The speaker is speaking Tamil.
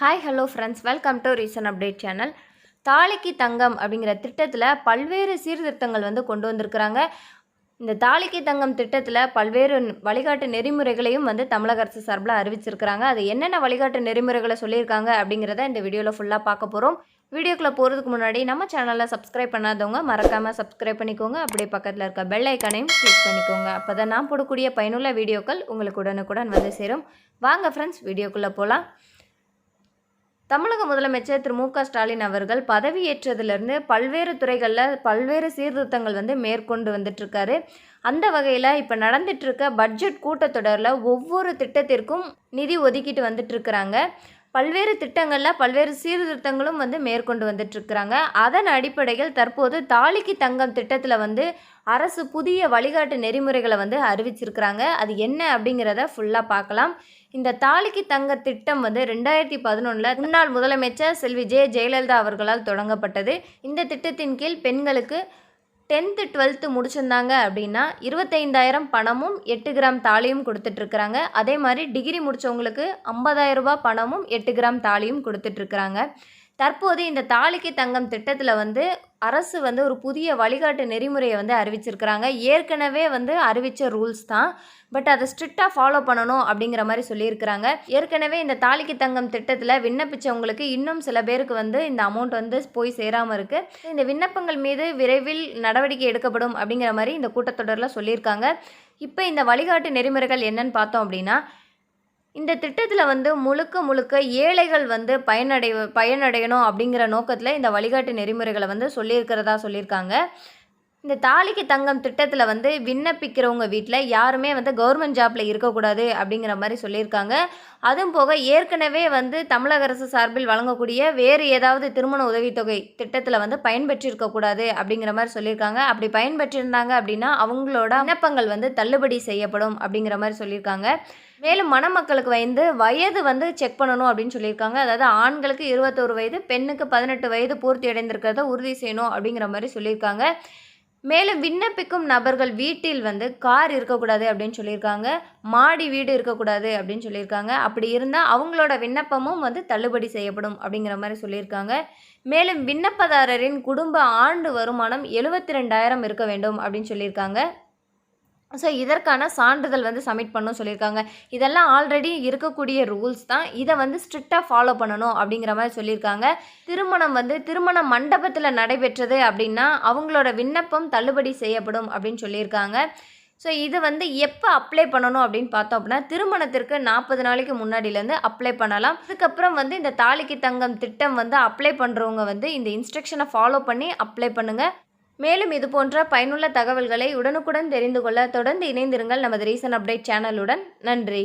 Hi hello friends, welcome to reason update channel. தாலிக்கு தங்கம் அப்படிங்கிற திட்டத்தில் பல்வேறு சீர்திருத்தங்கள் கொண்டு வந்திருக்கிறாங்க. இந்த தாலிக்கு தங்கம் திட்டத்தில் பல்வேறு வழிகாட்டு நெறிமுறைகளையும் தமிழக அரசு சார்பில் அறிவிச்சிருக்கிறாங்க. அது என்னென்ன வழிகாட்டு நெறிமுறைகளை சொல்லியிருக்காங்க அப்படிங்கிறத இந்த வீடியோவில் ஃபுல்லாக பார்க்க போகிறோம். வீடியோக்குள்ளே போகிறதுக்கு முன்னாடி நம்ம சேனலில் சப்ஸ்கிரைப் பண்ணாதவங்க மறக்காமல் சப்ஸ்கிரைப் பண்ணிக்கோங்க. அப்படியே பக்கத்தில் இருக்க பெல் ஐக்கானையும் கிளிக் பண்ணிக்கோங்க. அப்போ தான் நான் போடக்கூடிய பயனுள்ள வீடியோக்கள் உங்களுக்கு உடனுக்குடன் சேரும். வாங்க ஃப்ரெண்ட்ஸ், வீடியோக்குள்ளே போகலாம். தமிழக முதலமைச்சர் திரு மு.க. ஸ்டாலின் அவர்கள் பதவியேற்றதிலிருந்து பல்வேறு துறைகளில் பல்வேறு சீர்திருத்தங்கள் மேற்கொண்டு வந்துட்டுருக்காரு. அந்த வகையில் இப்போ நடந்துட்டுருக்க பட்ஜெட் கூட்டத்தொடரில் ஒவ்வொரு திட்டத்திற்கும் நிதி ஒதுக்கிட்டு வந்துட்டுருக்குறாங்க. பல்வேறு திட்டங்களில் பல்வேறு சீர்திருத்தங்களும் மேற்கொண்டு வந்துட்டுருக்குறாங்க. அதன் அடிப்படையில் தற்போது தாலிக்கு தங்கம் திட்டத்தில் அரசு புதிய வழிகாட்டு நெறிமுறைகளை அறிவிச்சிருக்கிறாங்க. அது என்ன அப்படிங்கிறத ஃபுல்லாக பார்க்கலாம். இந்த தாலிக்கு தங்க திட்டம் 2011 முன்னாள் முதலமைச்சர் செல்வி ஜெயலலிதா அவர்களால் தொடங்கப்பட்டது. இந்த திட்டத்தின் கீழ் பெண்களுக்கு 10th 12th முடிச்சிருந்தாங்க அப்படின்னா 25,000 பணமும் 8 கிராம் தாலியும் கொடுத்துட்ருக்குறாங்க. அதே மாதிரி டிகிரி முடித்தவங்களுக்கு 50,000 ரூபாய் பணமும் 8 கிராம் தாலியும் கொடுத்துட்ருக்குறாங்க. தற்போது இந்த தாலிக்கு தங்கம் திட்டத்தில் அரசு ஒரு புதிய வழிகாட்டு நெறிமுறையை அறிவிச்சிருக்கிறாங்க. ஏற்கனவே அறிவித்த ரூல்ஸ் தான், பட் அதை ஸ்ட்ரிக்டாக ஃபாலோ பண்ணணும் அப்படிங்கிற மாதிரி சொல்லியிருக்கிறாங்க. ஏற்கனவே இந்த தாலிக்கு தங்கம் திட்டத்தில் விண்ணப்பித்தவங்களுக்கு இன்னும் சில பேருக்கு இந்த அமௌண்ட் போய் சேராமல் இருக்குது. இந்த விண்ணப்பங்கள் மீது விரைவில் நடவடிக்கை எடுக்கப்படும் அப்படிங்கிற மாதிரி இந்த கூட்டத்தொடரில் சொல்லியிருக்காங்க. இப்போ இந்த வழிகாட்டு நெறிமுறைகள் என்னன்னு பார்த்தோம் அப்படின்னா, இந்த திட்டத்தில் முழுக்க ஏழைகள் பயனடையணும் அப்படிங்கிற நோக்கத்தில் இந்த வழிகாட்டு நெறிமுறைகளை சொல்லியிருக்காங்க. இந்த தாலிக்கு தங்கம் திட்டத்தில் விண்ணப்பிக்கிறவங்க வீட்டில் யாருமே கவர்மெண்ட் ஜாப்பில் இருக்கக்கூடாது அப்படிங்கிற மாதிரி சொல்லியிருக்காங்க. அதுவும் போக ஏற்கனவே தமிழக அரசு சார்பில் வழங்கக்கூடிய வேறு ஏதாவது திருமண உதவித்தொகை திட்டத்தில் பயன்பெற்றிருக்கக்கூடாது அப்படிங்கிற மாதிரி சொல்லியிருக்காங்க. அப்படி பயன்பெற்றிருந்தாங்க அப்படின்னா அவங்களோட விண்ணப்பங்கள் தள்ளுபடி செய்யப்படும் அப்படிங்கிற மாதிரி சொல்லியிருக்காங்க. மேலும் மணமக்களுக்கு வயது செக் பண்ணணும் அப்படின்னு சொல்லியிருக்காங்க. அதாவது ஆண்களுக்கு 21 வயது, பெண்ணுக்கு 18 வயது பூர்த்தி அடைந்திருக்கிறத உறுதி செய்யணும் அப்படிங்கிற மாதிரி சொல்லியிருக்காங்க. மேலும் விண்ணப்பிக்கும் நபர்கள் வீட்டில் கார் இருக்கக்கூடாது அப்படின்னு சொல்லியிருக்காங்க. மாடி வீடு இருக்கக்கூடாது அப்படின்னு சொல்லியிருக்காங்க. அப்படி இருந்தால் அவங்களோட விண்ணப்பமும் தள்ளுபடி செய்யப்படும் அப்படிங்கிற மாதிரி சொல்லியிருக்காங்க. மேலும் விண்ணப்பதாரரின் குடும்ப ஆண்டு வருமானம் 72,000 இருக்க வேண்டும் அப்படின்னு சொல்லியிருக்காங்க. ஸோ இதற்கான சான்றிதழ் சப்மிட் பண்ணணும் சொல்லியிருக்காங்க. இதெல்லாம் ஆல்ரெடி இருக்கக்கூடிய ரூல்ஸ் தான். இதை ஸ்ட்ரிக்டாக ஃபாலோ பண்ணணும் அப்படிங்கிற மாதிரி சொல்லியிருக்காங்க. திருமணம் திருமண மண்டபத்தில் நடைபெற்றது அப்படின்னா அவங்களோட விண்ணப்பம் தள்ளுபடி செய்யப்படும் அப்படின்னு சொல்லியிருக்காங்க. ஸோ இது எப்போ அப்ளை பண்ணணும் அப்படின்னு பார்த்தோம் அப்படின்னா திருமணத்திற்கு 40 நாளைக்கு முன்னாடியிலேருந்து அப்ளை பண்ணலாம். அதுக்கப்புறம் இந்த தாலிக்கு தங்கம் திட்டம் அப்ளை பண்ணுறவங்க இந்த இன்ஸ்ட்ரக்ஷனை ஃபாலோ பண்ணி அப்ளை பண்ணுங்கள். மேலும் இது போன்ற பயனுள்ள தகவல்களை உடனுக்குடன் தெரிந்து கொள்ள தொடர்ந்து இணைந்திருங்கள் நமது ரீசன் அப்டேட் சேனலுடன். நன்றி.